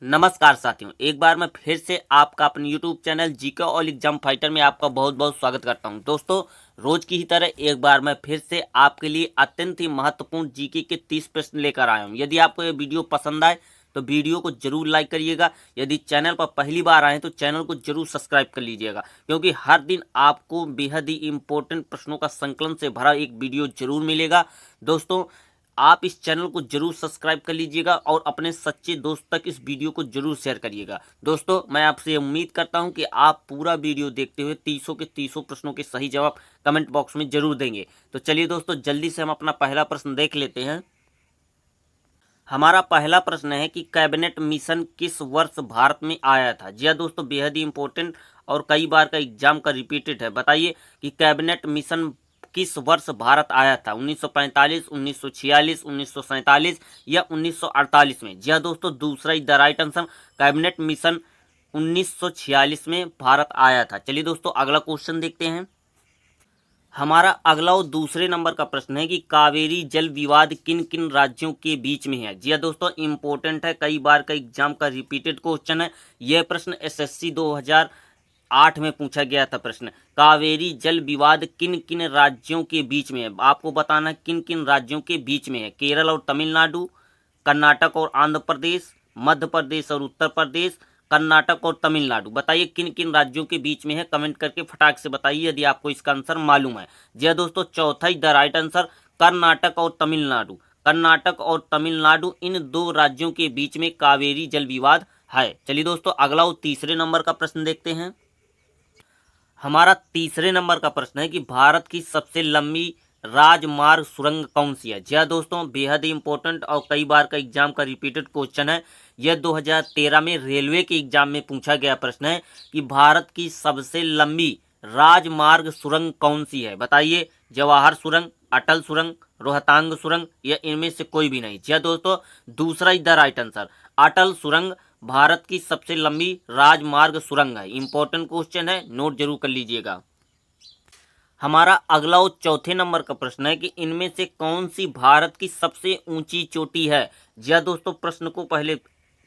नमस्कार साथियों, एक बार मैं फिर से आपका अपने YouTube channel GK all exam fighter में आपका बहुत बहुत स्वागत करता हूं। दोस्तों, रोज की ही तरह एक बार मैं फिर से आपके लिए अत्यंत ही महत्वपूर्ण जीके के 30 प्रश्न लेकर आया हूं। यदि आपको ये वीडियो पसंद आए तो वीडियो को जरूर लाइक करिएगा। यदि चैनल पर पहली बार आए तो चैनल को जरूर सब्सक्राइब कर लीजिएगा, क्योंकि हर दिन आपको बेहद ही इंपॉर्टेंट प्रश्नों का संकलन से भरा एक वीडियो जरूर मिलेगा। दोस्तों, आप इस चैनल को जरूर सब्सक्राइब कर लीजिएगा और अपने सच्चे दोस्त तक इस वीडियो को जरूर शेयर करिएगा। दोस्तों, मैं आपसे उम्मीद करता हूं कि आप पूरा वीडियो देखते हुए 30 के 30 प्रश्नों के सही जवाब कमेंट बॉक्स में जरूर देंगे। तो चलिए दोस्तों, जल्दी से हम अपना पहला प्रश्न देख लेते हैं। हमारा पहला प्रश्न है कि कैबिनेट मिशन किस वर्ष भारत में आया था। जी हाँ दोस्तों, बेहद ही इंपॉर्टेंट और कई बार का एग्जाम का रिपीटेड है। बताइए कि कैबिनेट मिशन किस वर्ष भारत आया था। 1945, 1946, 1947 या 1948 में। जी हाँ दोस्तों, दूसरा ही the right answer, cabinet mission 1946 में भारत आया था। चलिए दोस्तों, अगला क्वेश्चन देखते हैं। हमारा अगला और दूसरे नंबर का प्रश्न है कि कावेरी जल विवाद किन किन राज्यों के बीच में है। जी हाँ दोस्तों, इंपॉर्टेंट है, कई बार का एग्जाम का रिपीटेड क्वेश्चन है। यह प्रश्न एसएससी 2008 में पूछा गया था। प्रश्न, कावेरी जल विवाद किन किन राज्यों के बीच में है। आपको बताना किन किन राज्यों के बीच में है। केरल और तमिलनाडु, कर्नाटक और आंध्र प्रदेश, मध्य प्रदेश और उत्तर प्रदेश, कर्नाटक और तमिलनाडु। बताइए किन किन राज्यों के बीच में है। कमेंट करके फटाक से बताइए यदि आपको इसका आंसर मालूम है। जी हाँ दोस्तों, चौथा ही द राइट आंसर, कर्नाटक और तमिलनाडु। कर्नाटक और तमिलनाडु, इन दो राज्यों के बीच में कावेरी जल विवाद है। चलिए दोस्तों, अगला और तीसरे नंबर का प्रश्न देखते हैं। हमारा तीसरे नंबर का प्रश्न है कि भारत की सबसे लंबी राजमार्ग सुरंग कौन सी है। जी हाँ दोस्तों, बेहद ही इंपॉर्टेंट और कई बार का एग्जाम का रिपीटेड क्वेश्चन है। यह 2013 में रेलवे के एग्जाम में पूछा गया प्रश्न है कि भारत की सबसे लंबी राजमार्ग सुरंग कौन सी है। बताइए, जवाहर सुरंग, अटल सुरंग, रोहतांग सुरंग या इनमें से कोई भी नहीं। जी हाँ दोस्तों, दूसरा ही द राइट आंसर, अटल सुरंग भारत की सबसे लंबी राजमार्ग सुरंग है। इंपॉर्टेंट क्वेश्चन है, नोट जरूर कर लीजिएगा। हमारा अगला और चौथे नंबर का प्रश्न है कि इनमें से कौन सी भारत की सबसे ऊंची चोटी है। जी हाँ दोस्तों, प्रश्न को पहले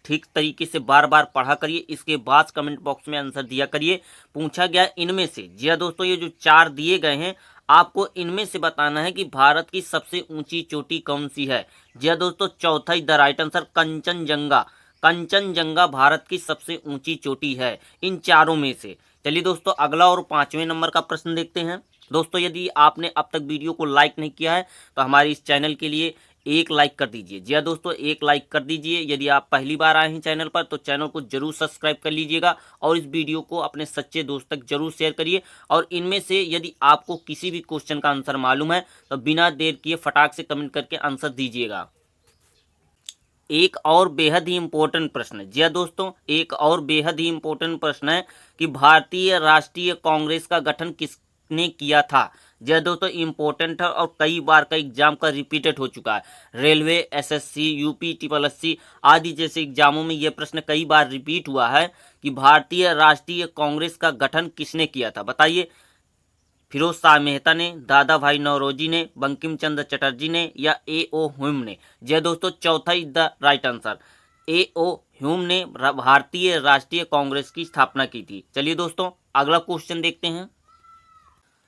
ठीक तरीके से बार बार पढ़ा करिए, इसके बाद कमेंट बॉक्स में आंसर दिया करिए। पूछा गया इनमें से। जी हाँ दोस्तों, ये जो चार दिए गए हैं, आपको इनमें से बताना है कि भारत की सबसे ऊंची चोटी कौन सी है। जी हाँ दोस्तों, चौथा ही the right answer, Kanchenjunga. Kanchenjunga Bharat की सबसे ऊंची चोटी है इन चारों में से। चलिए दोस्तों, अगला और पांचवें नंबर का प्रश्न देखते हैं। दोस्तों, यदि आपने अब तक वीडियो को लाइक नहीं किया है तो हमारे इस चैनल के लिए एक लाइक कर दीजिए। जी हाँ दोस्तों, एक लाइक कर दीजिए। यदि आप पहली बार आए हैं चैनल पर तो चैनल को जरूर सब्सक्राइब कर लीजिएगा और इस वीडियो को अपने सच्चे दोस्त तक जरूर शेयर करिए। और इनमें से यदि आपको किसी भी क्वेश्चन का आंसर मालूम है तो बिना देर किए फटाक से कमेंट करके आंसर दीजिएगा। एक और बेहद ही इंपॉर्टेंट प्रश्न है। जी हाँ दोस्तों, एक और बेहद ही इंपॉर्टेंट प्रश्न है कि भारतीय राष्ट्रीय कांग्रेस का गठन किसने किया था। जी हाँ दोस्तों, इंपॉर्टेंट है और कई बार का एग्जाम का रिपीटेड हो चुका है। Railway, SSC, UP triple SC आदि जैसे एग्जामों में यह प्रश्न कई बार रिपीट हुआ है कि भारतीय राष्ट्रीय कांग्रेस का गठन किसने किया था। बताइए, फिरोज शाह मेहता ने, दादा भाई नौरोजी ने, बंकिम चंद्र चटर्जी ने या ए ओ ह्यूम ने। जी दोस्तों, चौथा ही the right answer, A O Hume ने भारतीय राष्ट्रीय कांग्रेस की स्थापना की थी। चलिए दोस्तों, अगला क्वेश्चन देखते हैं।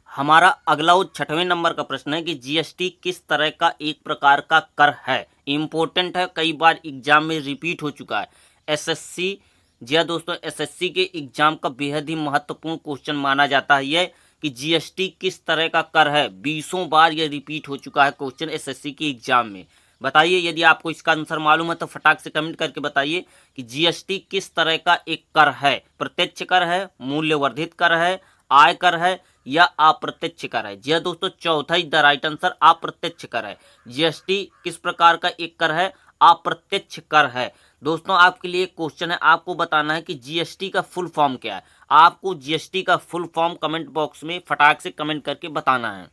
हमारा अगला और छठवें नंबर का प्रश्न है कि जीएसटी किस तरह का एक प्रकार का कर है। इंपॉर्टेंट है, कई बार एग्जाम में रिपीट हो चुका है। एसएससी, जी हाँ दोस्तों, एसएससी के एग्जाम का बेहद ही महत्वपूर्ण क्वेश्चन माना जाता है यह कि जीएसटी किस तरह का कर है। 20 बार यह रिपीट हो चुका है क्वेश्चन एसएससी के एग्जाम में। बताइए, यदि आपको इसका आंसर मालूम है तो फटाक से कमेंट करके बताइए कि जीएसटी किस तरह का एक कर है। प्रत्यक्ष कर है, मूल्यवर्धित कर है, आय कर है या अप्रत्यक्ष कर है। जी हाँ दोस्तों, चौथा ही द राइट आंसर, अप्रत्यक्ष कर है। जीएसटी किस प्रकार का एक कर है, अप्रत्यक्ष कर है। दोस्तों, आपके लिए क्वेश्चन है, आपको बताना है कि जीएसटी का फुल फॉर्म क्या है। आपको जीएसटी का फुल फॉर्म कमेंट बॉक्स में फटाक से कमेंट करके बताना है।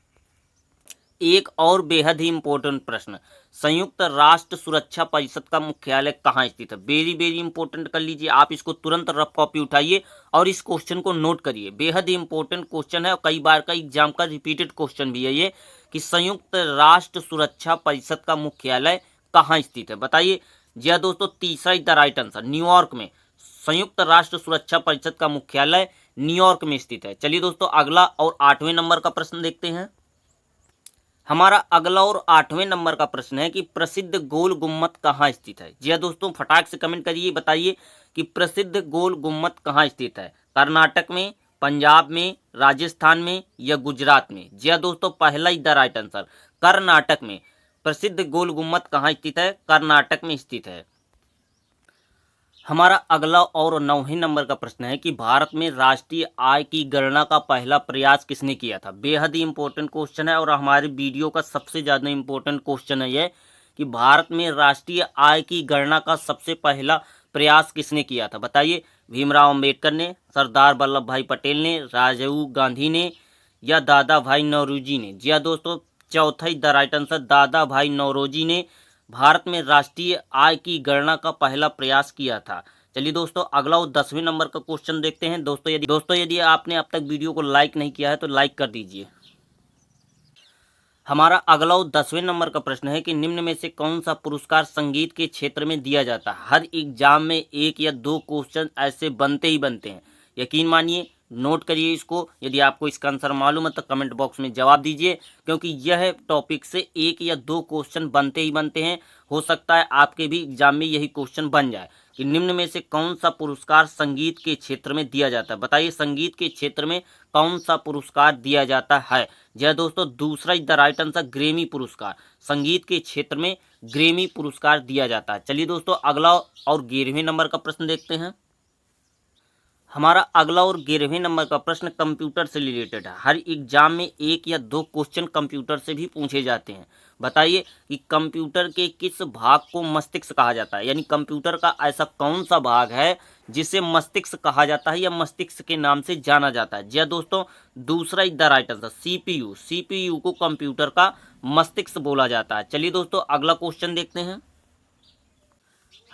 एक और बेहद ही इंपॉर्टेंट प्रश्न, संयुक्त राष्ट्र सुरक्षा परिषद का मुख्यालय कहाँ स्थित है। वेरी वेरी इंपॉर्टेंट कर लीजिए, आप इसको तुरंत रफ कॉपी उठाइए और इस क्वेश्चन को नोट करिए। बेहद ही इंपॉर्टेंट क्वेश्चन है और कई बार का एग्जाम का रिपीटेड क्वेश्चन भी है ये कि संयुक्त राष्ट्र सुरक्षा परिषद का मुख्यालय कहाँ स्थित है। बताइए, जी हाँ दोस्तों, तीसरा is the right answer, New York में। संयुक्त राष्ट्र सुरक्षा परिषद का मुख्यालय न्यूयॉर्क में स्थित है। चलिए दोस्तों, अगला और 8वें नंबर का प्रश्न देखते हैं। हमारा अगला और 8वें नंबर का प्रश्न है कि प्रसिद्ध गोल गुम्मद कहाँ स्थित है। जी हाँ दोस्तों, फटाक से कमेंट करिए, बताइए कि प्रसिद्ध गोल गुम्मद कहाँ स्थित है। कर्नाटक में, पंजाब में, राजस्थान में या गुजरात में। जी हाँ दोस्तों, पहला is the right answer, Karnataka में। प्रसिद्ध गोल गुम्मद कहाँ स्थित है? कर्नाटक में स्थित है। हमारा अगला और 9वें नंबर का प्रश्न है कि भारत में राष्ट्रीय आय की गणना का पहला प्रयास किसने किया था। बेहद ही इंपॉर्टेंट क्वेश्चन है और हमारे वीडियो का सबसे ज़्यादा इंपॉर्टेंट क्वेश्चन है यह कि भारत में राष्ट्रीय आय की गणना का सबसे पहला प्रयास किसने किया था। बताइए, भीमराव अंबेडकर ने, सरदार वल्लभ भाई पटेल ने, राजीव गांधी ने या दादा भाई नौरोजी ने। जी हाँ दोस्तों, चौथा द राइट आंसर, दादा भाई नौरोजी ने भारत में राष्ट्रीय आय की गणना का पहला प्रयास किया था। चलिए दोस्तों, अगला और 10वें नंबर का क्वेश्चन देखते हैं। दोस्तों यदि आपने अब तक वीडियो को लाइक नहीं किया है तो लाइक कर दीजिए। हमारा अगला और 10वें नंबर का प्रश्न है कि निम्न में से कौन सा पुरस्कार संगीत के क्षेत्र में दिया जाता है। हर एग्जाम में एक या दो क्वेश्चन ऐसे बनते ही बनते हैं, यकीन मानिए, नोट करिए इसको। यदि आपको इसका आंसर मालूम है तो कमेंट बॉक्स में जवाब दीजिए, क्योंकि यह टॉपिक से एक या दो क्वेश्चन बनते ही बनते हैं। हो सकता है आपके भी एग्जाम में यही क्वेश्चन बन जाए कि निम्न में से कौन सा पुरस्कार संगीत के क्षेत्र में दिया जाता है। बताइए, संगीत के क्षेत्र में कौन सा पुरस्कार दिया जाता है। जी हाँ दोस्तों, दूसरा is the right answer, Grammy पुरस्कार। संगीत के क्षेत्र में ग्रेमी पुरस्कार दिया जाता है। चलिए दोस्तों, अगला और 11वें नंबर का प्रश्न देखते हैं। हमारा अगला और 11वें नंबर का प्रश्न कंप्यूटर से रिलेटेड है। हर एग्जाम में एक या दो क्वेश्चन कंप्यूटर से भी पूछे जाते हैं। बताइए कि कंप्यूटर के किस भाग को मस्तिष्क कहा जाता है, यानी कंप्यूटर का ऐसा कौन सा भाग है जिसे मस्तिष्क कहा जाता है या मस्तिष्क के नाम से जाना जाता है। जी हाँ दोस्तों, दूसरा is the right answer, CPU. CPU को कंप्यूटर का मस्तिष्क बोला जाता है। चलिए दोस्तों, अगला क्वेश्चन देखते हैं।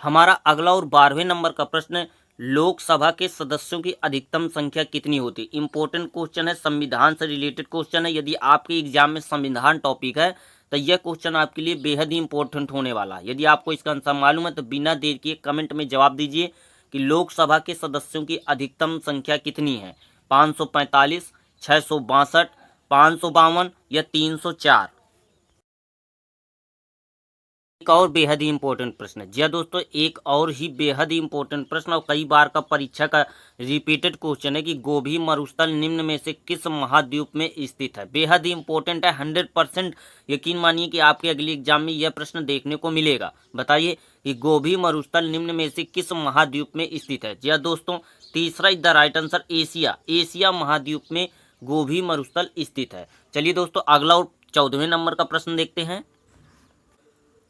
हमारा अगला और 12वें नंबर का प्रश्न, लोकसभा के सदस्यों की अधिकतम संख्या कितनी होती है। इंपॉर्टेंट क्वेश्चन है, संविधान से रिलेटेड क्वेश्चन है। यदि आपके एग्जाम में संविधान टॉपिक है तो यह क्वेश्चन आपके लिए बेहद ही इंपॉर्टेंट होने वाला है। यदि आपको इसका आंसर मालूम है तो बिना देर किए कमेंट में जवाब दीजिए कि लोकसभा के सदस्यों की अधिकतम संख्या कितनी है। 545, 662, 552 या 304। एक और बेहद ही इंपॉर्टेंट प्रश्न है। जी हाँ दोस्तों, एक और ही बेहद ही इंपॉर्टेंट प्रश्न और कई बार का परीक्षा का रिपीटेड क्वेश्चन है कि गोभी मरुस्थल निम्न में से किस महाद्वीप में स्थित है। बेहद ही इंपॉर्टेंट है, 100% यकीन मानिए कि आपके अगले एग्जाम में यह प्रश्न देखने को मिलेगा। बताइए कि गोभी मरुस्थल निम्न में से किस महाद्वीप में स्थित है। जी हाँ दोस्तों, तीसरा is the right answer, Asia. Asia महाद्वीप में गोभी मरुस्थल स्थित है। चलिए दोस्तों, अगला और 14वें नंबर का प्रश्न देखते हैं।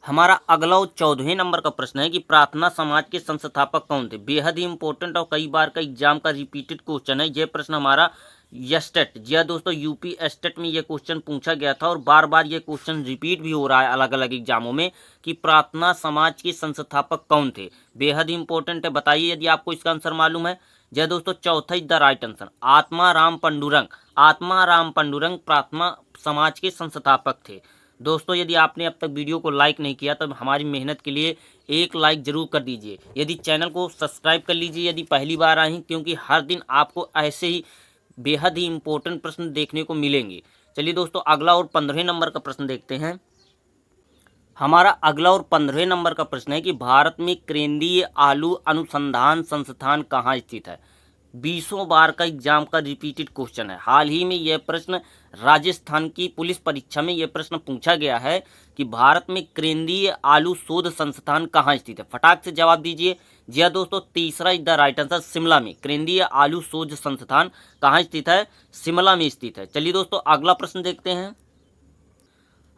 हमारा अगला और 14वें नंबर का प्रश्न है कि प्रार्थना समाज के संस्थापक कौन थे। बेहद ही इंपॉर्टेंट और कई बार का एग्जाम का रिपीटेड क्वेश्चन है यह प्रश्न हमारा एस्टेट। जी हाँ दोस्तों, यूपी एस्टेट में यह क्वेश्चन पूछा गया था और बार बार यह क्वेश्चन रिपीट भी हो रहा है अलग अलग एग्जामों में कि प्रार्थना समाज के संस्थापक कौन थे। बेहद ही इंपॉर्टेंट है, बताइए यदि आपको इसका आंसर मालूम है। जय दोस्तों, चौथा is the right answer, Atmaram Pandurang. Atmaram Pandurang Prarthana Samaj के संस्थापक थे। दोस्तों, यदि आपने अब तक वीडियो को लाइक नहीं किया तो हमारी मेहनत के लिए एक लाइक जरूर कर दीजिए। यदि चैनल को सब्सक्राइब कर लीजिए यदि पहली बार आए हैं, क्योंकि हर दिन आपको ऐसे ही बेहद ही इंपॉर्टेंट प्रश्न देखने को मिलेंगे। चलिए दोस्तों, अगला और 15वें नंबर का प्रश्न देखते हैं। हमारा अगला और 15वें नंबर का प्रश्न है कि भारत में केंद्रीय आलू अनुसंधान संस्थान कहाँ स्थित है। 20 बार का एग्जाम का रिपीटेड क्वेश्चन है। हाल ही में यह प्रश्न राजस्थान की पुलिस परीक्षा में यह प्रश्न पूछा गया है कि भारत में केंद्रीय आलू शोध संस्थान कहाँ स्थित है। फटाक से जवाब दीजिए। जी हाँ दोस्तों, तीसरा is the right answer, Shimla में। केंद्रीय आलू शोध संस्थान कहाँ स्थित है? शिमला में स्थित है। चलिए दोस्तों, अगला प्रश्न देखते हैं।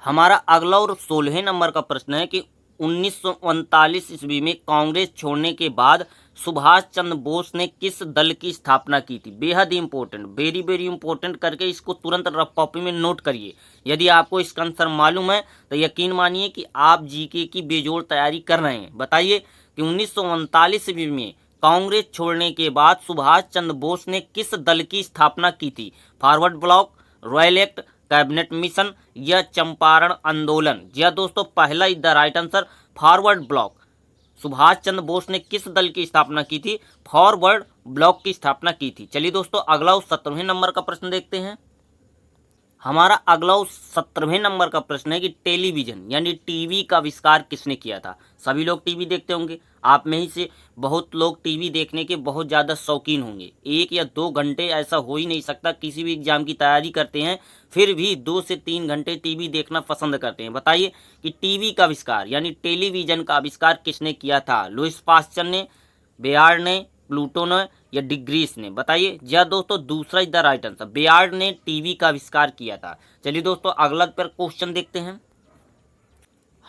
हमारा अगला और 16वें नंबर का प्रश्न है कि 1939 ईस्वी में कांग्रेस छोड़ने के बाद सुभाष चंद्र बोस ने किस दल की स्थापना की थी। बेहद ही इंपॉर्टेंट, वेरी वेरी इंपॉर्टेंट करके इसको तुरंत रफ कॉपी में नोट करिए। यदि आपको इसका आंसर मालूम है तो यकीन मानिए कि आप जीके की बेजोड़ तैयारी कर रहे हैं। बताइए कि 1939 ईस्वी में कांग्रेस छोड़ने के बाद सुभाष चंद्र बोस ने किस दल की स्थापना की थी। Forward bloc, Rowlatt act, cabinet mission या चंपारण आंदोलन। जी हाँ दोस्तों, पहला is the right answer, forward bloc. Subhash Chandra Bose ने किस दल की स्थापना की थी? फॉरवर्ड ब्लॉक की स्थापना की थी। चलिए दोस्तों, अगला 17वें नंबर का प्रश्न देखते हैं। हमारा अगला 17वें नंबर का प्रश्न है कि टेलीविजन यानी टीवी का आविष्कार किसने किया था? सभी लोग टीवी देखते होंगे, आप में ही से बहुत लोग टीवी देखने के बहुत ज़्यादा शौकीन होंगे। 1 या 2 घंटे ऐसा हो ही नहीं सकता, किसी भी एग्जाम की तैयारी करते हैं फिर भी 2 से 3 घंटे टीवी देखना पसंद करते हैं। बताइए कि टीवी का आविष्कार यानी टेलीविजन का आविष्कार किसने किया था? लुईस पास्चर ने, बेयार्ड ने, प्लूटो ने या डिग्रीस ने? बताइए। जी हाँ दोस्तों, दूसरा इज द राइट आंसर, बेयार्ड ने टीवी का आविष्कार किया था। चलिए दोस्तों, अगला पर क्वेश्चन देखते हैं।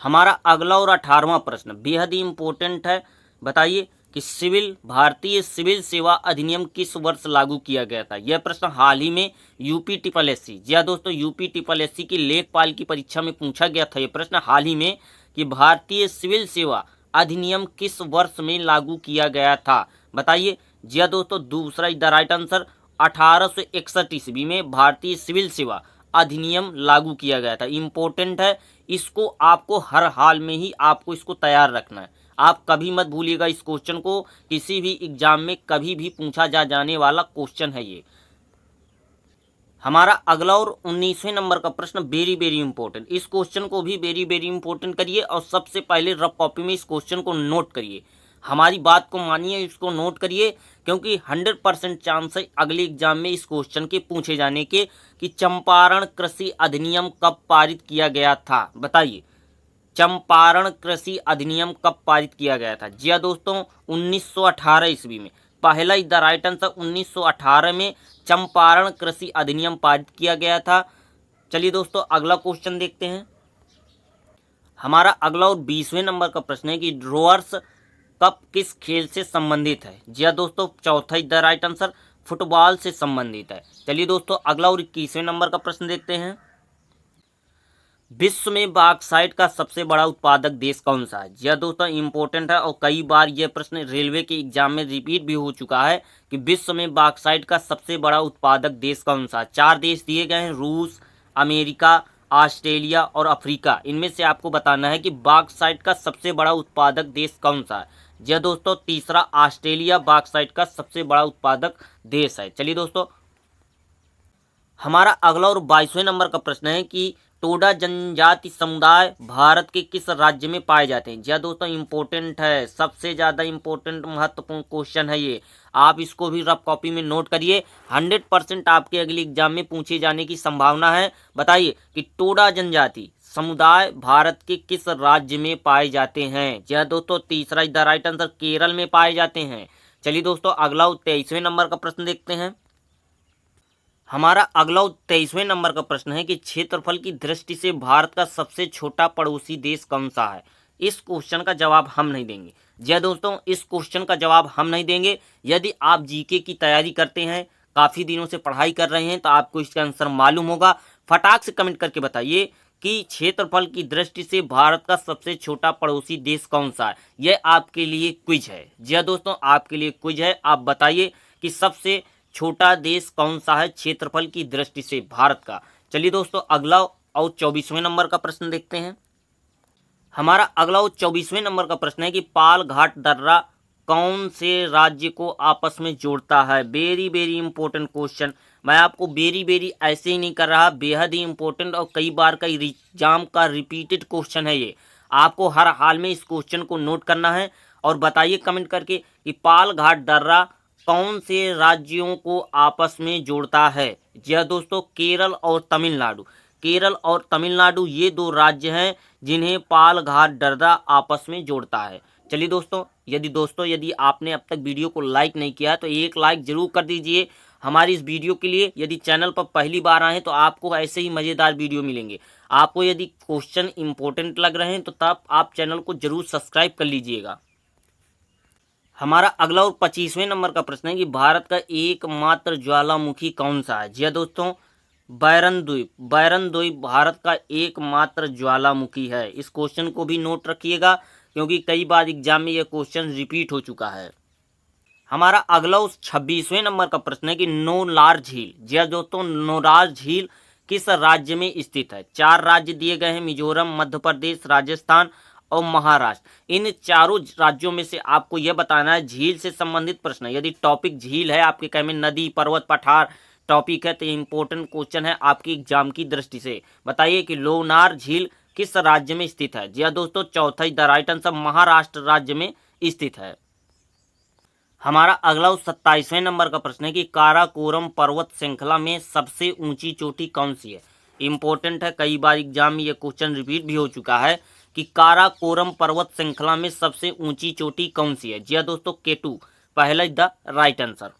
हमारा अगला और 18वां प्रश्न बेहद ही इंपॉर्टेंट है। बताइए कि भारतीय सिविल सेवा अधिनियम किस वर्ष लागू किया गया था? यह प्रश्न हाल ही में यूपी ट्रिपल एससी, जी हाँ दोस्तों, यूपी ट्रिपल एससी की लेखपाल की परीक्षा में पूछा गया था। यह प्रश्न हाल ही में कि भारतीय सिविल सेवा अधिनियम किस वर्ष में लागू किया गया था? बताइए। जी हाँ दोस्तों, दूसरा इज द राइट आंसर, 1861 ईस्वी में भारतीय सिविल सेवा अधिनियम लागू किया गया था। इंपॉर्टेंट है, इसको आपको हर हाल में ही आपको इसको तैयार रखना है। आप कभी मत भूलिएगा इस क्वेश्चन को, किसी भी एग्जाम में कभी भी पूछा जाने वाला क्वेश्चन है ये। हमारा अगला और 19वें नंबर का प्रश्न वेरी वेरी इंपॉर्टेंट, इस क्वेश्चन को भी वेरी वेरी इंपॉर्टेंट करिए और सबसे पहले रफ कॉपी में इस क्वेश्चन को नोट करिए। हमारी बात को मानिए, इसको नोट करिए, क्योंकि 100% चांस है अगले एग्जाम में इस क्वेश्चन के पूछे जाने के कि चंपारण कृषि अधिनियम कब पारित किया गया था? बताइए, चंपारण कृषि अधिनियम कब पारित किया गया था? जी हाँ दोस्तों, 1918 ईस्वी में। पहला इज द राइट आंसर, 1918 में चंपारण कृषि अधिनियम पारित किया गया था। चलिए दोस्तों, अगला क्वेश्चन देखते हैं। हमारा अगला और 20वें नंबर का प्रश्न है कि ड्रोअर्स कप किस खेल से संबंधित है? जी हाँ दोस्तों, चौथा is the right answer, football से संबंधित है। चलिए दोस्तों, अगला और 21वें नंबर का प्रश्न देखते हैं। विश्व में बॉक्साइट का सबसे बड़ा उत्पादक देश कौन सा है? जी हाँ दोस्तों, इंपॉर्टेंट है और कई बार यह प्रश्न रेलवे के एग्जाम में रिपीट भी हो चुका है कि विश्व में बॉक्साइट का सबसे बड़ा उत्पादक देश कौन सा है? 4 देश दिए गए हैं, रूस, अमेरिका, ऑस्ट्रेलिया और अफ्रीका। इनमें से आपको बताना है कि बॉक्साइट का सबसे बड़ा उत्पादक देश कौन सा है। जी हाँ दोस्तों, तीसरा ऑस्ट्रेलिया बॉक्साइट का सबसे बड़ा उत्पादक देश है। चलिए दोस्तों, हमारा अगला और 22वें नंबर का प्रश्न है कि टोडा जनजाति समुदाय भारत के किस राज्य में पाए जाते हैं? जी हाँ दोस्तों, इंपॉर्टेंट है, सबसे ज़्यादा इंपॉर्टेंट महत्वपूर्ण क्वेश्चन है ये। आप इसको भी रफ कॉपी में नोट करिए, 100% आपके अगले एग्जाम में पूछे जाने की संभावना है। बताइए कि टोडा जनजाति समुदाय भारत के किस राज्य में पाए जाते हैं? जी हाँ दोस्तों, तीसरा is the right answer, Kerala में पाए जाते हैं। चलिए दोस्तों, अगला 23वें नंबर का प्रश्न देखते हैं। हमारा अगला 23वें नंबर का प्रश्न है कि क्षेत्रफल की दृष्टि से भारत का सबसे छोटा पड़ोसी देश कौन सा है? इस क्वेश्चन का जवाब हम नहीं देंगे। जी हाँ दोस्तों, इस क्वेश्चन का जवाब हम नहीं देंगे। यदि आप जीके की तैयारी करते हैं, काफ़ी दिनों से पढ़ाई कर रहे हैं, तो आपको इसका आंसर मालूम होगा। फटाक से कमेंट करके बताइए कि क्षेत्रफल की दृष्टि से भारत का सबसे छोटा पड़ोसी देश कौन सा है। यह आपके लिए क्विज है। जी हाँ दोस्तों, आपके लिए क्विज है। आप बताइए कि सबसे छोटा देश कौन सा है क्षेत्रफल की दृष्टि से भारत का। चलिए दोस्तों, अगला और 24वें नंबर का प्रश्न देखते हैं। हमारा अगला और 24वें नंबर का प्रश्न है कि पाल घाट दर्रा कौन से राज्य को आपस में जोड़ता है? Very very important question. मैं आपको वेरी वेरी ऐसे ही नहीं कर रहा, बेहद ही इंपॉर्टेंट और कई बार का एग्जाम का रिपीटेड क्वेश्चन है ये। आपको हर हाल में इस क्वेश्चन को नोट करना है और बताइए कमेंट करके कि पाल घाट दर्रा कौन से राज्यों को आपस में जोड़ता है? जी हाँ दोस्तों, केरल और तमिलनाडु। केरल और तमिलनाडु ये 2 राज्य हैं जिन्हें पाल घाट दर्रा आपस में जोड़ता है। चलिए दोस्तों, यदि आपने अब तक वीडियो को लाइक नहीं किया तो एक लाइक जरूर कर दीजिए हमारी इस वीडियो के लिए। यदि चैनल पर पहली बार आए तो आपको ऐसे ही मज़ेदार वीडियो मिलेंगे। आपको यदि क्वेश्चन इंपॉर्टेंट लग रहे हैं तो तब आप चैनल को जरूर सब्सक्राइब कर लीजिएगा। हमारा अगला और 25वें नंबर का प्रश्न है कि भारत का एकमात्र ज्वालामुखी कौन सा है? जी हाँ दोस्तों, बैरन द्वीप। बैरन द्वीप भारत का एकमात्र ज्वालामुखी है। इस क्वेश्चन को भी नोट रखिएगा क्योंकि कई बार एग्जाम में यह क्वेश्चन रिपीट हो चुका है। हमारा अगला उस 26वें नंबर का प्रश्न है कि नौलार झील। जी हाँ दोस्तों, नौलार झील किस राज्य में स्थित है? 4 राज्य दिए गए हैं, मिजोरम, मध्य प्रदेश, राजस्थान और महाराष्ट्र। इन चारों राज्यों में से आपको यह बताना है, झील से संबंधित प्रश्न है। यदि टॉपिक झील है, आपके कह में नदी, पर्वत, पठार टॉपिक है, तो इंपॉर्टेंट क्वेश्चन है आपकी एग्जाम की दृष्टि से। बताइए कि लोनार झील किस राज्य में स्थित है। जी हाँ दोस्तों, चौथा द राइट आंसर महाराष्ट्र राज्य में स्थित है। हमारा अगला 27वें नंबर का प्रश्न है कि काराकोरम पर्वत श्रृंखला में सबसे ऊंची चोटी कौन सी है। इंपॉर्टेंट है, कई बार एग्जाम में यह क्वेश्चन रिपीट भी हो चुका है कि काराकोरम पर्वत श्रृंखला में सबसे ऊंची चोटी कौन सी है। जी हाँ दोस्तों, केटू पहला द राइट आंसर।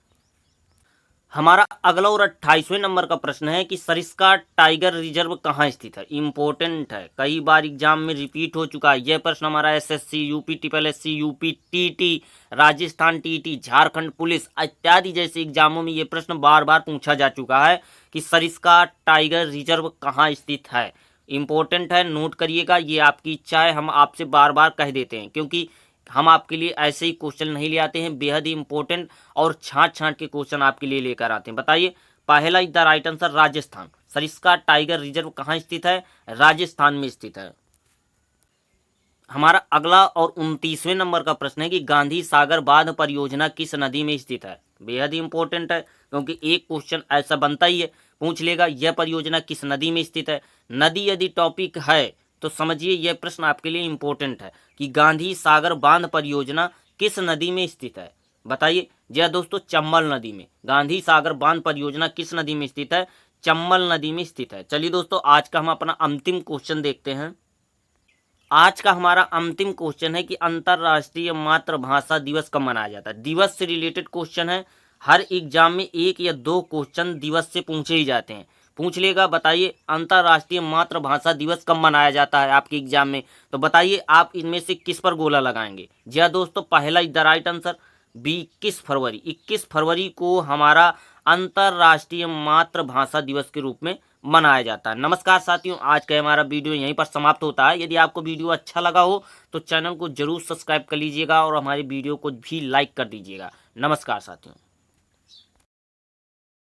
हमारा अगला और 28वें नंबर का प्रश्न है कि सरिस्का टाइगर रिजर्व कहाँ स्थित है। इंपॉर्टेंट है, कई बार एग्जाम में रिपीट हो चुका है यह प्रश्न हमारा। SSC, UP triple SC, UP TT, Rajasthan TT, Jharkhand police इत्यादि जैसे एग्जामों में यह प्रश्न बार बार पूछा जा चुका है कि सरिस्का टाइगर रिजर्व कहाँ स्थित है। इंपॉर्टेंट है, नोट करिएगा, ये आपकी इच्छा है, हम आपसे बार बार कह देते हैं क्योंकि हम आपके लिए ऐसे ही क्वेश्चन नहीं ले आते हैं, बेहद ही इंपॉर्टेंट और छांट छांट के क्वेश्चन आपके लिए लेकर आते हैं। बताइए, पहला the right answer Rajasthan. Sariska tiger reserve कहाँ स्थित है, राजस्थान में स्थित है। हमारा अगला और 29वें नंबर का प्रश्न है कि गांधी सागर बांध परियोजना किस नदी में स्थित है। बेहद ही इंपॉर्टेंट है क्योंकि एक क्वेश्चन ऐसा बनता ही है, पूछ लेगा यह परियोजना किस नदी में स्थित है। नदी यदि टॉपिक है तो समझिए यह प्रश्न आपके लिए इंपॉर्टेंट है कि गांधी सागर बांध परियोजना किस नदी में स्थित है। बताइए, जी हाँ दोस्तों, चंबल नदी में। गांधी सागर बांध परियोजना किस नदी में स्थित है, चंबल नदी में स्थित है। चलिए दोस्तों, आज का हम अपना अंतिम क्वेश्चन देखते हैं। आज का हमारा अंतिम क्वेश्चन है कि अंतर्राष्ट्रीय मातृभाषा दिवस कब मनाया जाता है। दिवस से रिलेटेड क्वेश्चन है, हर एग्जाम में एक या दो क्वेश्चन दिवस से पूछे ही जाते हैं। पूछ लेगा, बताइए अंतर्राष्ट्रीय मातृभाषा दिवस कब मनाया जाता है आपके एग्जाम में, तो बताइए आप इनमें से किस पर गोला लगाएंगे। जी हाँ दोस्तों, पहला द राइट आंसर 21 फरवरी। 21 फरवरी को हमारा अंतर्राष्ट्रीय मातृभाषा दिवस के रूप में मनाया जाता है। नमस्कार साथियों, आज का हमारा वीडियो यहीं पर समाप्त होता है। यदि आपको वीडियो अच्छा लगा हो तो चैनल को जरूर सब्सक्राइब कर लीजिएगा और हमारे वीडियो को भी लाइक कर दीजिएगा। नमस्कार साथियों।